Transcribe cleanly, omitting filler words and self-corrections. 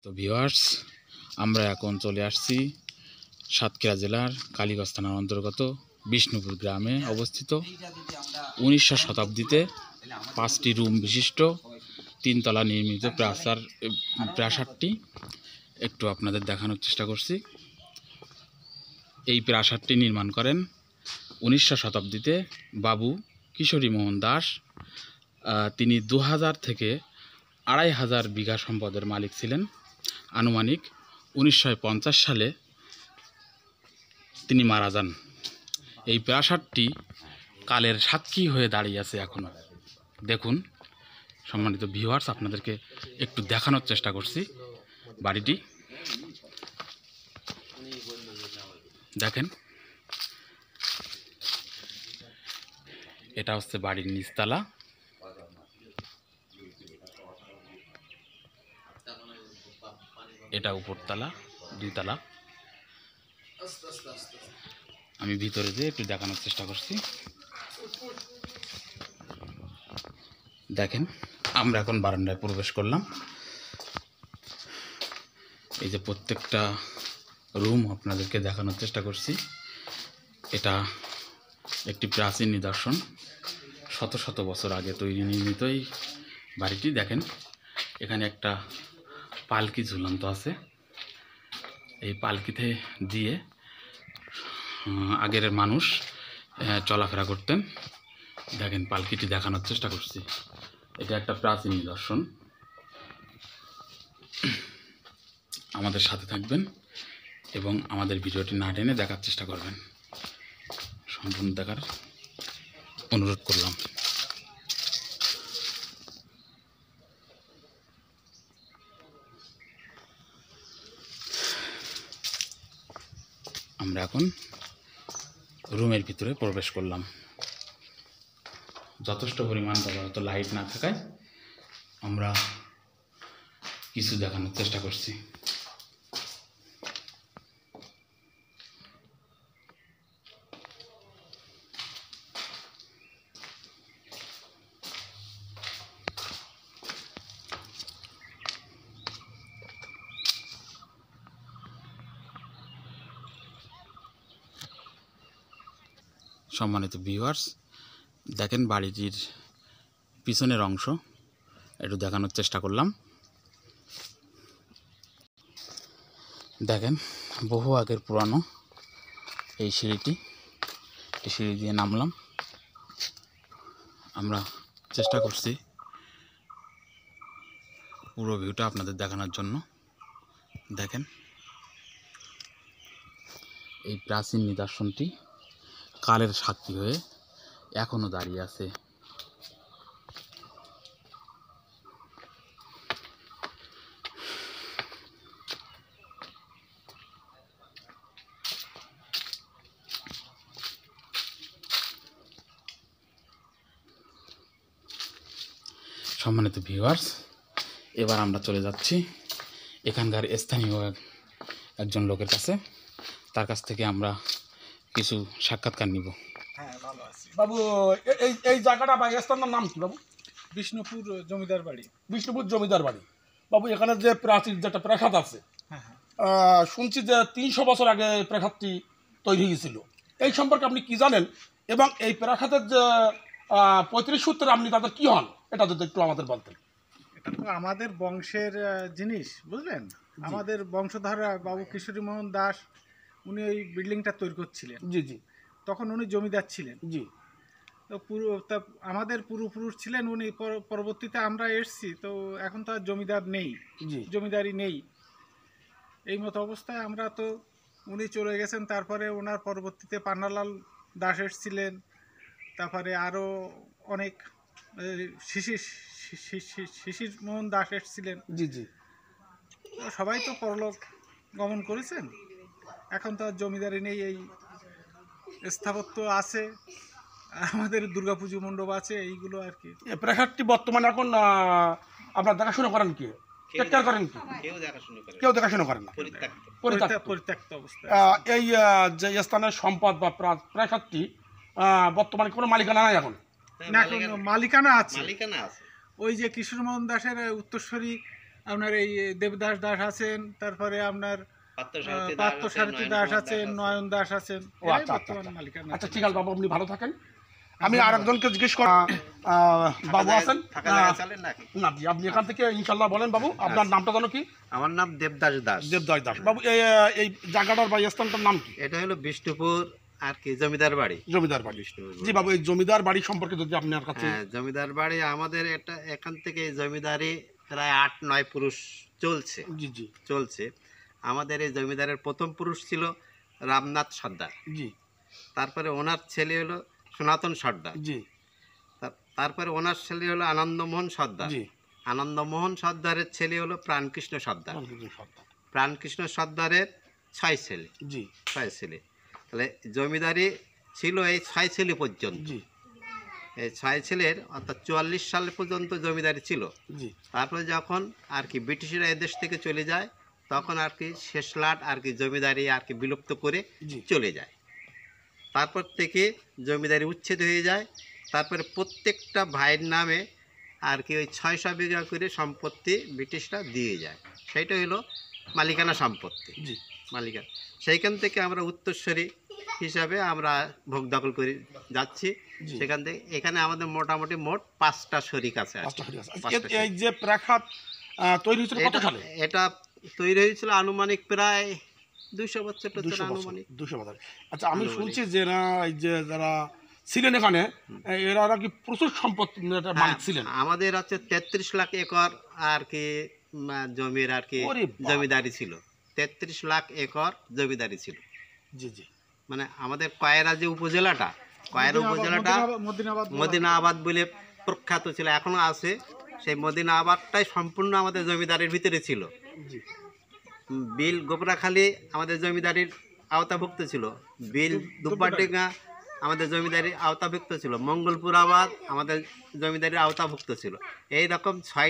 তো ভিউয়ার্স, আমরা এখন চলে আসছি সাতক্ষীরা জেলার কালীগঞ্জ থানার অন্তর্গত বিষ্ণুপুর গ্রামে অবস্থিত 1900 শতাব্দীতে 5টি রুম বিশিষ্ট 3 তলা নির্মিত প্রাসাদটি একটু আপনাদের দেখানোর চেষ্টা করছি। এই প্রাসাদটি নির্মাণ করেন 1900 শতাব্দীতে বাবু কিশোরী মোহন দাস। তিনি 2000 থেকে 2500 বিঘা সম্পদের মালিক ছিলেন। আনুমানিক 1950 সালে তিনি মারা যান। এই প্রাসাদটি কালের সাক্ষী হয়ে দাঁড়িয়ে আছে এখনো। দেখুন সম্মানিত ভিউয়ার্স, আপনাদেরকে একটু দেখানোর চেষ্টা করছি বাড়িটি। দেখেন, এটা হচ্ছে বাড়ির নিচতলা। এটা উপরতলা, 2 তলা। আমি ভিতরে যেয়ে একটু দেখানোর চেষ্টা করছি। দেখেন, আমরা এখন বারান্দায় প্রবেশ করলাম। এই যে প্রত্যেকটা রুম আপনাদেরকে দেখানোর চেষ্টা করছি। এটা একটি প্রাচীন নিদর্শন, শত শত বছর আগে নির্মিত এই বাড়িটি। দেখেন, এখানে একটা পালকি ঝুলন্ত আছে। এই পালকিতে দিয়ে আগের মানুষ চলাফেরা করতেন। দেখেন, পালকিটি দেখানোর চেষ্টা করছি। এটা একটা প্রাচীন নিদর্শন। আমাদের সাথে থাকবেন এবং আমাদের ভিডিওটি না টেনে দেখার চেষ্টা করবেন। সম্পূর্ণ দেখার অনুরোধ করলাম। আমরা এখন রুমের ভিতরে প্রবেশ করলাম। যথেষ্ট পরিমাণ ব্যবহৃত লাইট না থাকায় আমরা কিছু দেখানোর চেষ্টা করছি। সম্মানিত ভিউয়ার্স, দেখেন বাড়িটির পিছনের অংশ একটু দেখানোর চেষ্টা করলাম। দেখেন, বহু আগের পুরানো এই সিঁড়িটি। এই সিঁড়ি দিয়ে নামলাম। আমরা চেষ্টা করছি পুরো ভিউটা আপনাদের দেখানোর জন্য। দেখেন, এই প্রাচীন নিদর্শনটি কালের সাক্ষী হয়ে এখনো দাঁড়িয়ে আছে। সম্মানিত ভিউয়ার্স, এবার আমরা চলে যাচ্ছি এখানকার স্থানীয় একজন লোকের কাছে। তার কাছ থেকে আমরা কিছু সাক্ষাৎকার নিব। বাবু, এই জায়গাটা বা স্থানের নাম কি বাবু? বিষ্ণুপুর জমিদার বাড়ি। বিষ্ণুপুর জমিদার বাড়ি। বাবু, এখানে যে প্রাচীন যেটা প্রাসাদ আছে, শুনছি যে 300 বছর আগে প্রাসাদটি তৈরি হয়েছিল। এই সম্পর্কে আপনি কি জানেন? এবং এই প্রাসাদের যে 35 সূত্রে আপনি তাদের কি হন, এটা যদি একটু আমাদের বলতেন। এটা তো আমাদের বংশের জিনিস, বুঝলেন। আমাদের বংশধর বাবু কিশোরী মোহন দাস, উনি ওই বিল্ডিংটা তৈরি করছিলেন। জি জি। তখন উনি জমিদার ছিলেন। জি। তো আমাদের পূর্বপুরুষ ছিলেন উনি। পরবর্তীতে আমরা এসছি, তো এখন তো আর জমিদার নেই, জমিদারি নেই। এই মতো অবস্থায় আমরা তো, উনি চলে গেছেন। তারপরে ওনার পরবর্তীতে পান্নালাল দাস এসছিলেন। তারপরে আরও অনেক শিশির মোহন দাস এসছিলেন। জি জি। সবাই তো পরলোক গমন করেছেন। এখন তো আর জমিদারি নেই। এই স্থাপত্য আছে, আমাদের দুর্গাপুজো মণ্ডপ আছে, এইগুলো আর কি। প্রাসাদটি বর্তমানে এখন আপনার দেখাশোনা করেন কি? করেন কি? কেউ দেখাশোনা করেন না, পরিত্যক্ত অবস্থা। এই যে স্থানের সম্পদ বা প্রাসাদটি বর্তমানে কোনো মালিকানা নাই এখন? না, মালিকানা আছে। ওই যে কিশোর মোহন দাসের উত্তরসূরি আপনার এই দেবদাস দাস আছেন, তারপরে আপনার পার্থসারথী দাস আছেন, নয়ন দাস আছেন, ও এরাই আচ্ছা আচ্ছা বর্তমান আচ্ছা। মালিকানা। আচ্ছা ঠিক আছে বাবু, আপনি ভালো থাকেন। আমি আরেকজনকে জিজ্ঞেস করি, বাবু আছেন না? জি, আপনি এখান থেকে ইনশাল্লাহ বলেন বাবু, আপনার নামটা জানো কি? আমার নাম দেবদাস দাস। দেবদাস দাস। বাবু এই জায়গাটার বা স্থানটার নাম কি? এটা হলো বিষ্ণুপুর আর কি জমিদার বাড়ি। জমিদার বাড়ি। বিষ্ণুপুর। জি বাবু, এই জমিদার বাড়ি সম্পর্কে যদি আপনার কাছে। হ্যাঁ, জমিদার বাড়ি আমাদের এটা এখান থেকে এই জমিদারি প্রায় 8-9 পুরুষ চলছে। জি জি চলছে। আমাদের এই জমিদারের প্রথম পুরুষ ছিল রামনাথ সর্দার। জি তারপরে ওনার ছেলে হলো সনাতন সর্দার। জি তারপরে ওনার ছেলে হলো আনন্দমোহন সর্দার। জি। আনন্দমোহন সর্দারের ছেলে হলো প্রাণকৃষ্ণ সর্দার। প্রাণকৃষ্ণ সর্দারের 6 ছেলে। জি 6 ছেলে। তাহলে জমিদারি ছিল এই 6 ছেলে পর্যন্ত। জি এই 6 ছেলের অর্থাৎ 44 সাল পর্যন্ত জমিদারি ছিল। জি তারপরে যখন আর কি ব্রিটিশরা এদেশ থেকে চলে যায়, তখন আর কি শেষ লাট আর কি জমিদারি আর কি বিলুপ্ত করে জি চলে যায়। তারপর থেকে জমিদারি উচ্ছেদ হয়ে যায়। তারপরে প্রত্যেকটা ভাইয়ের নামে আর কি ওই 600 বিঘা করে সম্পত্তি ব্রিটিশরা দিয়ে যায়। সেইটা হলো মালিকানা সম্পত্তি। জি মালিকানা। সেইখান থেকে আমরা উত্তরস্বরী হিসাবে আমরা ভোগ দখল করে যাচ্ছি। জি। সেখান থেকে এখানে আমাদের মোটামুটি মোট 5টা শরিক আছে। পাঁচটা হয়ে গেছে। এই যে প্রাসাদ তৈরি হয়েছিল কত সালে? এটা তৈরি হয়েছিল আনুমানিক প্রায় 200 বছর 200 বছর। আনুমানিক। 200 বছর। আচ্ছা, আমি শুনছি যে না, এই যে যারা ছিলেন এখানে, এরা কি প্রচুর সম্পত্তি মালিক ছিলেন। আমাদের আছে 33 লাখ একর আর কি জমির আর কি ওরে বাবা। জমিদারি ছিল। 33 লাখ একর জমিদারি ছিল। জি জি মানে আমাদের কয়রা যে উপজেলাটা, কয়রা উপজেলাটা মদিনাবাদ বলে প্রখ্যাত ছিল, এখনো আছে। সেই মদিনাবাদটাই সম্পূর্ণ আমাদের জমিদারির ভিতরে ছিল। জি বিল গোবরাখালী আমাদের জমিদারির আওতাভুক্ত ছিল। বিল দুব্বাডিঙ্গা আমাদের জমিদারির আওতাভুক্ত ছিল। মঙ্গলপুর আবাদ আমাদের জমিদারির আওতাভুক্ত ছিল। এই রকম 6